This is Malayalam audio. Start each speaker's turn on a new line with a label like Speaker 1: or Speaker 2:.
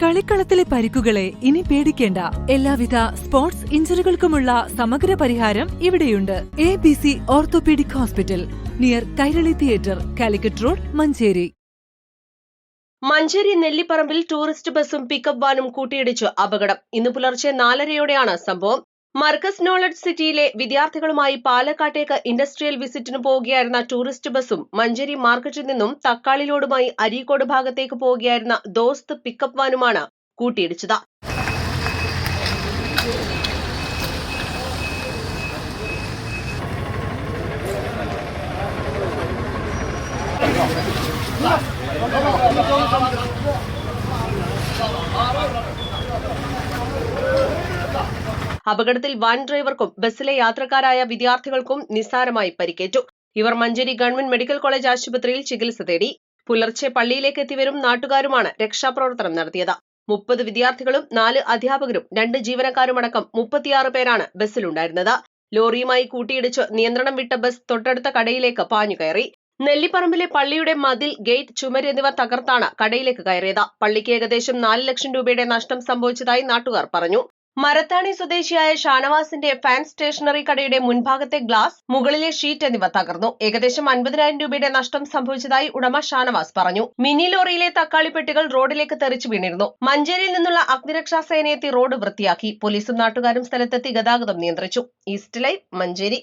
Speaker 1: കളിക്കളത്തിലെ പരിക്കുകളെ ഇനി പേടിക്കേണ്ട. എല്ലാവിധ സ്പോർട്സ് ഇഞ്ചുറികൾക്കുമുള്ള സമഗ്ര പരിഹാരം ഇവിടെയുണ്ട്. ABC orthopaedic hospital, near Kairali theatre, Calicut road, Manjeri.
Speaker 2: Manjeri Nelliparambil tourist ബസും പിക്കപ്പ് വാനും കൂട്ടിയിടിച്ച് അപകടം. ഇന്ന് പുലർച്ചെ 4:30യോടെയാണ് സംഭവം. മർക്കസ് നോളജ് സിറ്റിയിലെ വിദ്യാർത്ഥികളുമായി പാലക്കാട്ടേക്ക് ഇൻഡസ്ട്രിയൽ വിസിറ്റിന് പോവുകയായിരുന്ന ടൂറിസ്റ്റ് ബസും മഞ്ചേരി മാർക്കറ്റിൽ നിന്നും തക്കാളി ലോഡുമായി അരീക്കോട് ഭാഗത്തേക്ക് പോവുകയായിരുന്ന ദോസ്ത് പിക്കപ്പ് വാനുമാണ് കൂട്ടിയിടിച്ചത്. അപകടത്തിൽ വാൻ ഡ്രൈവർക്കും ബസ്സിലെ യാത്രക്കാരായ വിദ്യാർത്ഥികൾക്കും നിസ്സാരമായി പരിക്കേറ്റു. ഇവർ മഞ്ചേരി ഗവൺമെന്റ് മെഡിക്കൽ കോളേജ് ആശുപത്രിയിൽ ചികിത്സ തേടി. പുലർച്ചെ പള്ളിയിലേക്ക് എത്തിയവരും നാട്ടുകാരുമാണ് രക്ഷാപ്രവർത്തനം നടത്തിയത്. 30 വിദ്യാർത്ഥികളും 4 അധ്യാപകരും 2 ജീവനക്കാരുമടക്കം 36 പേരാണ് ബസ്സിലുണ്ടായിരുന്നത്. ലോറിയുമായി കൂട്ടിയിടിച്ച് നിയന്ത്രണം വിട്ട ബസ് തൊട്ടടുത്ത കടയിലേക്ക് പാഞ്ഞുകയറി. നെല്ലിപ്പറമ്പിലെ പള്ളിയുടെ മതിൽ, ഗേറ്റ്, ചുമര് എന്നിവ തകർത്താണ് കടയിലേക്ക് കയറിയത്. പള്ളിക്ക് ഏകദേശം 4 ലക്ഷം രൂപയുടെ നഷ്ടം സംഭവിച്ചതായി നാട്ടുകാർ പറഞ്ഞു. മരത്താണി സ്വദേശിയായ ഷാനവാസിന്റെ ഫാൻ സ്റ്റേഷനറി കടയുടെ മുൻഭാഗത്തെ ഗ്ലാസ്, മുകളിലെ ഷീറ്റ് എന്നിവ തകർന്നു. ഏകദേശം 50,000 രൂപയുടെ നഷ്ടം സംഭവിച്ചതായി ഉടമ ഷാനവാസ് പറഞ്ഞു. മിനി ലോറിയിലെ തക്കാളി പെട്ടികൾ റോഡിലേക്ക് തെറിച്ചു വീണിരുന്നു. മഞ്ചേരിയിൽ നിന്നുള്ള അഗ്നിരക്ഷാ സേനയെത്തി റോഡ് വൃത്തിയാക്കി. പോലീസും നാട്ടുകാരും സ്ഥലത്തെത്തി ഗതാഗതം നിയന്ത്രിച്ചു. East live, Manjeri.